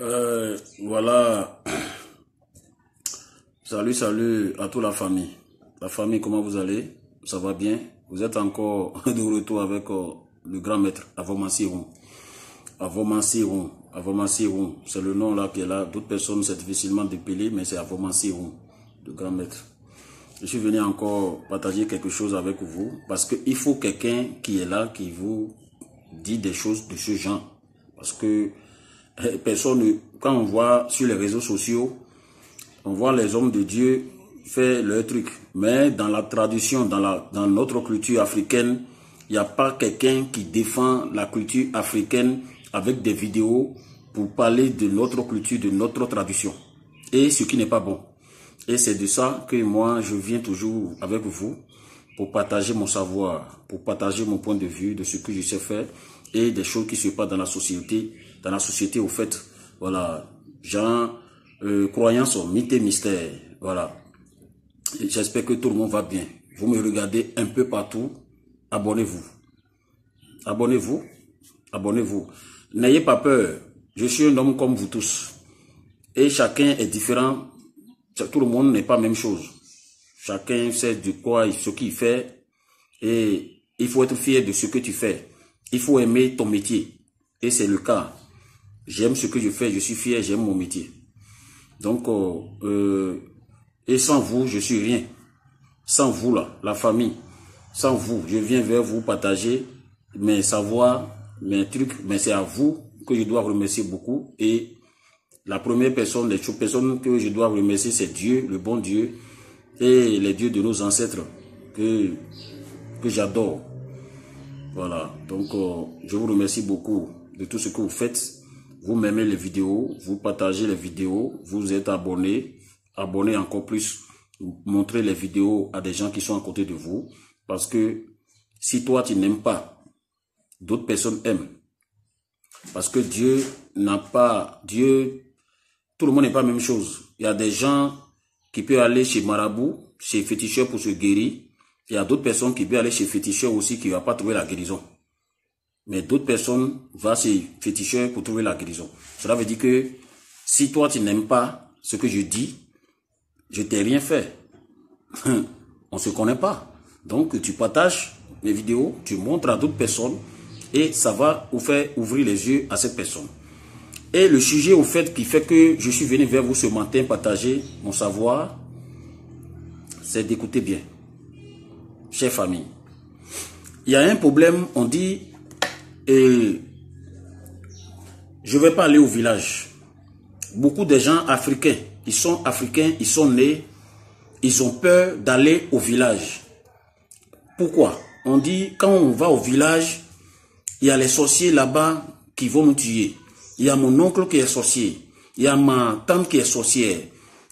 Voilà. Salut à toute la famille. La famille, comment vous allez? Ça va bien? Vous êtes encore de retour avec le grand maître, Avomansirun. Avomansirun, c'est le nom là qui est là. D'autres personnes, c'est difficilement dépeler, mais c'est Avomansirun, le grand maître. Je suis venu encore partager quelque chose avec vous, parce qu'il faut quelqu'un qui est là, qui vous dit des choses de ce genre. Parce que personne, quand on voit sur les réseaux sociaux, on voit les hommes de Dieu faire leur truc. Mais dans la tradition, dans notre culture africaine, il n'y a pas quelqu'un qui défend la culture africaine avec des vidéos pour parler de notre culture, de notre tradition. Et ce qui n'est pas bon. Et c'est de ça que moi, je viens toujours avec vous pour partager mon savoir, pour partager mon point de vue de ce que je sais faire et des choses qui se passent dans la société. Dans la société, au fait, voilà, gens, croyances, mythes et mystères, voilà. J'espère que tout le monde va bien. Vous me regardez un peu partout, abonnez-vous. Abonnez-vous, abonnez-vous. N'ayez pas peur, je suis un homme comme vous tous. Et chacun est différent, tout le monde n'est pas la même chose. Chacun sait de quoi, ce qu'il fait, et il faut être fier de ce que tu fais. Il faut aimer ton métier, et c'est le cas. J'aime ce que je fais, je suis fier, j'aime mon métier. Donc, et sans vous, je suis rien. Sans vous, là, la famille, sans vous, je viens vers vous partager mes savoirs, mes trucs, mais c'est à vous que je dois remercier beaucoup. Et la première personne, les personnes que je dois remercier, c'est Dieu, le bon Dieu, et les dieux de nos ancêtres que j'adore. Voilà, donc je vous remercie beaucoup de tout ce que vous faites. Vous m'aimez les vidéos, vous partagez les vidéos, vous êtes abonnés, abonnez encore plus, montrez les vidéos à des gens qui sont à côté de vous. Parce que si toi tu n'aimes pas, d'autres personnes aiment. Parce que Dieu n'a pas, tout le monde n'est pas la même chose. Il y a des gens qui peuvent aller chez marabout, chez féticheur pour se guérir. Il y a d'autres personnes qui peuvent aller chez féticheur aussi qui ne vont pas trouver la guérison. Mais d'autres personnes vont chez féticheur pour trouver la guérison. Cela veut dire que si toi tu n'aimes pas ce que je dis, je t'ai rien fait. On ne se connaît pas. Donc tu partages les vidéos, tu montres à d'autres personnes et ça va vous faire ouvrir les yeux à cette personne. Et le sujet au fait qui fait que je suis venu vers vous ce matin partager mon savoir, c'est d'écouter bien. Chère famille, il y a un problème, on dit, je ne vais pas aller au village. Beaucoup de gens africains, ils sont nés, ils ont peur d'aller au village. Pourquoi? On dit, quand on va au village, il y a les sorciers là-bas qui vont nous tuer. Il y a mon oncle qui est sorcier. Il y a ma tante qui est sorcière.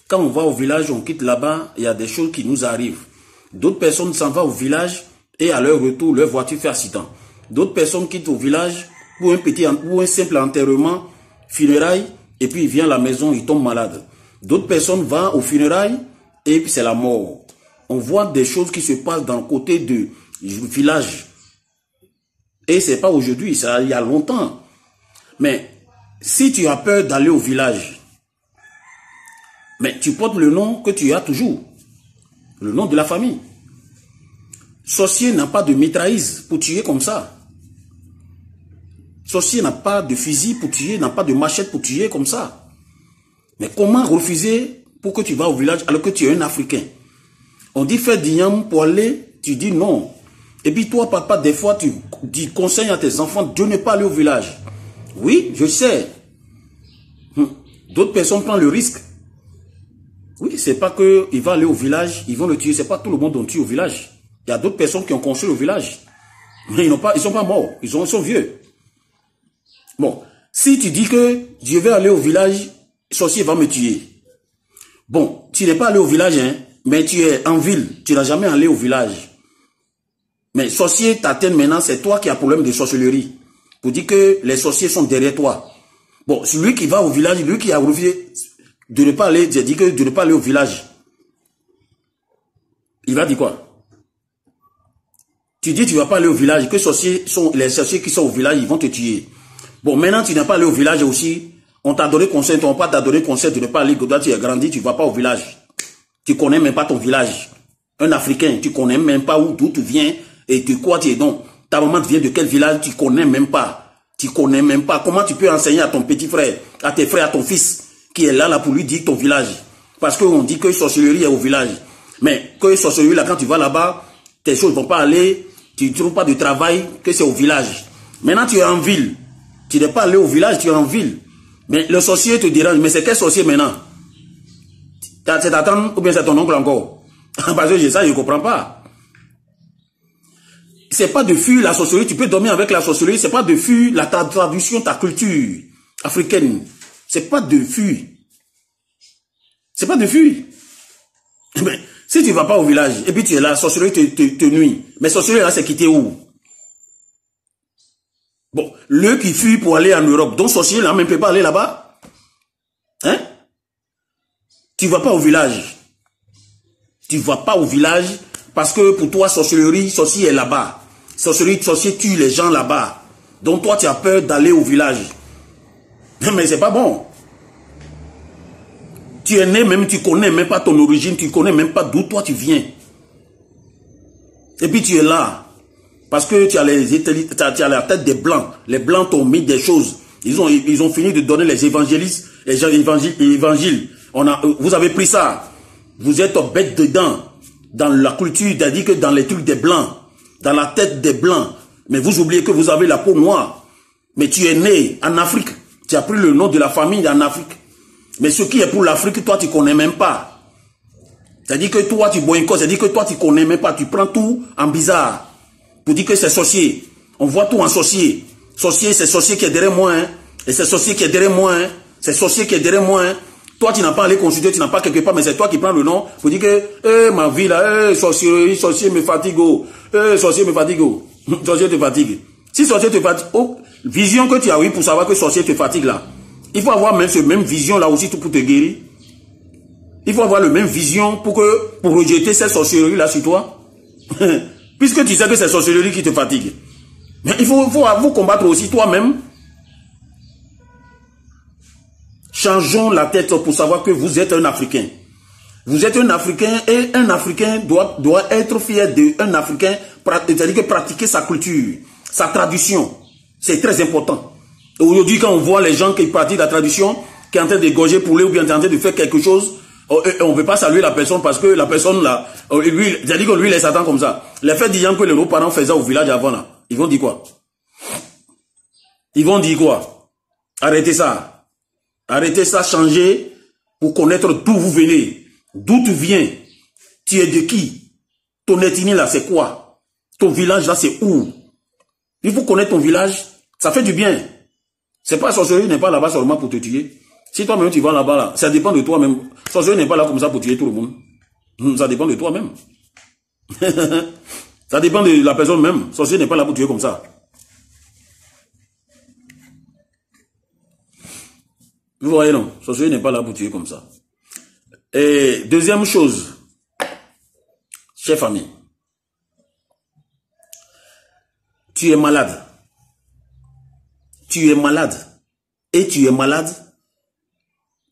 Quand on va au village, on quitte là-bas, il y a des choses qui nous arrivent. D'autres personnes s'en vont au village et à leur retour, leur voiture fait accident. D'autres personnes quittent au village pour un simple enterrement, funérailles, et puis ils viennent à la maison, ils tombent malades. D'autres personnes vont aux funérailles et puis c'est la mort. On voit des choses qui se passent dans le côté du village. Et c'est pas aujourd'hui, ça il y a longtemps. Mais si tu as peur d'aller au village, mais tu portes le nom que tu as toujours. Le nom de la famille. Sorcier n'a pas de mitrailleuse pour tuer comme ça. Sorcier n'a pas de fusil pour tuer, n'a pas de machette pour tuer comme ça. Mais comment refuser pour que tu vas au village alors que tu es un Africain? On dit faire d'igname pour aller, tu dis non. Et puis toi, papa, des fois, tu dis conseil à tes enfants de ne pas aller au village. Oui, je sais. D'autres personnes prennent le risque. Oui, c'est pas qu'il va aller au village, ils vont le tuer. C'est pas tout le monde qu'on tue au village. Il y a d'autres personnes qui ont construit au village. Mais ils sont pas morts. Ils sont vieux. Bon, si tu dis que je vais aller au village, le sorcier va me tuer. Bon, tu n'es pas allé au village, hein, mais tu es en ville. Tu n'as jamais allé au village. Mais sorcier t'atteint maintenant, c'est toi qui as problème de sorcellerie. Pour dire que les sorciers sont derrière toi. Bon, celui qui va au village, lui qui a refusé de ne pas aller, j'ai dit que de ne pas aller au village. Il va dire quoi? Tu dis que tu ne vas pas aller au village, que les sorciers qui sont au village, ils vont te tuer. Bon, maintenant tu n'as pas allé au village aussi, On t'a donné conseil, on pas t'a donné conseil de ne pas aller, quand tu es grandi, tu ne vas pas au village. Tu ne connais même pas ton village. Un Africain, tu ne connais même pas d'où tu viens et de quoi tu es donc. Ta maman vient de quel village, tu ne connais même pas. Tu ne connais même pas. Comment tu peux enseigner à ton petit frère, à tes frères, à ton fils, qui est là pour lui dire ton village? Parce qu'on dit que sorcellerie est au village. Mais que sorcellerie, là, quand tu vas là-bas, tes choses ne vont pas aller, tu ne trouves pas de travail, que c'est au village. Maintenant, tu es en ville. Tu n'es pas allé au village, tu es en ville. Mais le sorcier te dérange. Mais c'est quel sorcier maintenant? C'est ta tante ou bien c'est ton oncle encore? Parce que ça, je ne comprends pas. C'est pas de fuir la sorcellerie. Tu peux dormir avec la sorcellerie. C'est pas de fuir la tradition, ta culture africaine. C'est pas de fuir. C'est pas de fuir. Mais si tu ne vas pas au village et puis tu es là, la sorcellerie te nuit. Mais sorcellerie là, c'est quitter où? Bon, le qui fuit pour aller en Europe, donc sorcier là, même ne peut pas aller là-bas. Hein? Tu ne vas pas au village. Tu ne vas pas au village parce que pour toi, sorcellerie, sorcier est là-bas. Sorcellerie, sorcier tue les gens là-bas. Donc toi, tu as peur d'aller au village. Mais c'est pas bon. Tu es né même, tu connais même pas ton origine, tu connais même pas d'où toi tu viens. Et puis tu es là. Parce que tu as la tête des Blancs. Les Blancs t'ont mis des choses. Ils ont fini de donner les évangélistes, les évangiles. Vous avez pris ça. Vous êtes bête dedans. Dans la culture, c'est-à-dire que dans les trucs des Blancs. Dans la tête des Blancs. Mais vous oubliez que vous avez la peau noire. Mais tu es né en Afrique. Tu as pris le nom de la famille en Afrique. Mais ce qui est pour l'Afrique, toi, tu ne connais même pas. C'est-à-dire que toi, tu bois une cause. C'est-à-dire que toi, tu ne connais même pas. Tu prends tout en bizarre. Pour dire que c'est sorcier. On voit tout en sorcier. Sorcier, c'est sorcier qui est derrière moi. Hein. Et c'est sorcier qui est derrière moi. Hein. C'est sorcier qui est derrière moi. Hein. Toi, tu n'as pas allé consulter, tu n'as pas quelque part, mais c'est toi qui prends le nom pour dire que ma vie là, sorcier me fatigue. Sorcier me fatigue. Sorcier te fatigue. Si sorcier te fatigue, vision que tu as eu pour savoir que sorcier te fatigue là. Il faut avoir même cette même vision là aussi pour te guérir. Il faut avoir la même vision pour rejeter cette sorcellerie là sur toi. Puisque tu sais que c'est sorcellerie qui te fatigue. Mais il faut vous combattre aussi toi-même. Changeons la tête pour savoir que vous êtes un Africain. Vous êtes un Africain et un Africain doit être fier d'un Africain, c'est-à-dire que pratiquer sa culture, sa tradition. C'est très important. Aujourd'hui, quand on voit les gens qui pratiquent la tradition, qui est en train d'égorger poulet ou bien en train de faire quelque chose, on ne peut pas saluer la personne parce que la personne là, lui, c'est-à-dire que lui, il s'attend comme ça. Les faits disant que nos parents faisaient au village avant là, ils vont dire quoi? Ils vont dire quoi? Arrêtez ça. Arrêtez ça, changez pour connaître d'où vous venez, d'où tu viens. Tu es de qui? Ton ethnie là, c'est quoi? Ton village là, c'est où? Il faut connaître ton village, ça fait du bien. C'est pas sorcellerie n'est pas là-bas seulement pour te tuer. Si toi-même tu vas là-bas, là, ça dépend de toi-même. Sorcellerie n'est pas là comme ça pour tuer tout le monde. Ça dépend de toi-même. Ça dépend de la personne même. Sorcellerie n'est pas là pour tuer comme ça. Vous voyez non? Sorcellerie n'est pas là pour tuer comme ça. Et deuxième chose, chère famille, tu es malade. Tu es malade. Et tu es malade.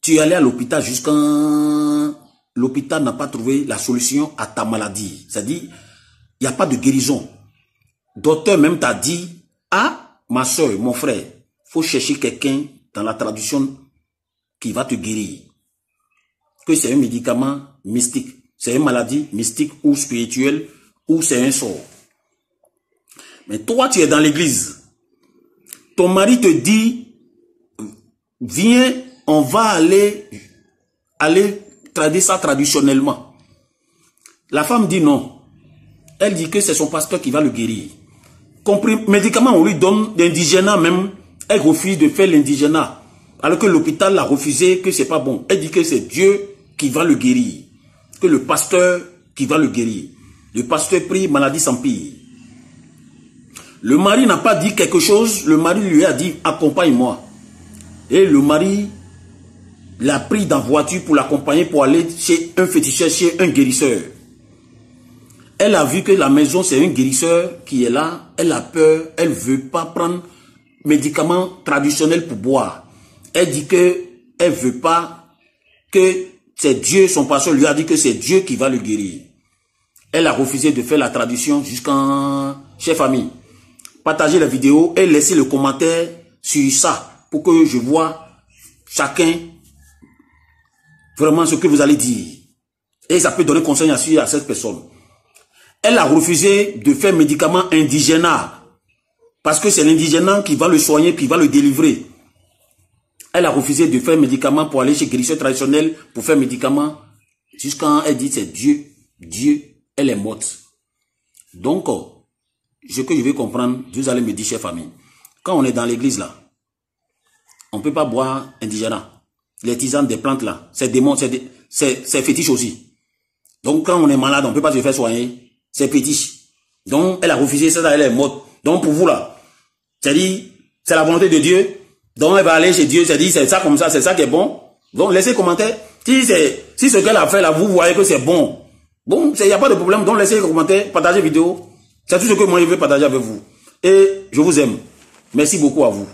Tu es allé à l'hôpital jusqu'à... L'hôpital n'a pas trouvé la solution à ta maladie. C'est-à-dire, il n'y a pas de guérison. Docteur même t'a dit, ah, ma soeur, mon frère, il faut chercher quelqu'un dans la tradition qui va te guérir. Que c'est un médicament mystique. C'est une maladie mystique ou spirituelle ou c'est un sort. Mais toi, tu es dans l'église. Ton mari te dit, viens, on va aller traduire ça traditionnellement. La femme dit non. Elle dit que c'est son pasteur qui va le guérir. Médicament, on lui donne l'indigénat même. Elle refuse de faire l'indigénat. Alors que l'hôpital l'a refusé, que c'est pas bon. Elle dit que c'est Dieu qui va le guérir. Que le pasteur qui va le guérir. Le pasteur prie, maladie s'empire. Le mari n'a pas dit quelque chose, le mari lui a dit accompagne-moi. Et le mari l'a pris dans la voiture pour l'accompagner pour aller chez un féticheur, chez un guérisseur. Elle a vu que la maison c'est un guérisseur qui est là, elle a peur, elle ne veut pas prendre médicaments traditionnels pour boire. Elle dit que elle veut pas que c'est Dieu, son pasteur lui a dit que c'est Dieu qui va le guérir. Elle a refusé de faire la traduction jusqu'en... Chers famille, partagez la vidéo et laissez le commentaire sur ça pour que je vois chacun vraiment ce que vous allez dire. Et ça peut donner conseil à cette personne. Elle a refusé de faire médicament indigénat parce que c'est l'indigénat qui va le soigner, qui va le délivrer. Elle a refusé de faire médicament pour aller chez guérisseur traditionnel pour faire médicament jusqu'à elle dit c'est Dieu. Dieu, elle est morte. Donc, ce que je vais comprendre, vous allez me dire, chers famille, quand on est dans l'église là, on ne peut pas boire indigénat. Les tisanes des plantes là, c'est démon, c'est fétiche aussi. Donc, quand on est malade, on ne peut pas se faire soigner. C'est fétiche. Donc, elle a refusé ça, elle est morte. Donc, pour vous là, c'est-à-dire, c'est la volonté de Dieu. Donc, elle va aller chez Dieu, c'est-à-dire, c'est ça comme ça, c'est ça qui est bon. Donc, laissez commentaire. Si ce qu'elle a fait là, vous voyez que c'est bon. Bon, il n'y a pas de problème. Donc, laissez commentaire, partagez la vidéo. C'est tout ce que moi, je veux partager avec vous. Et je vous aime. Merci beaucoup à vous.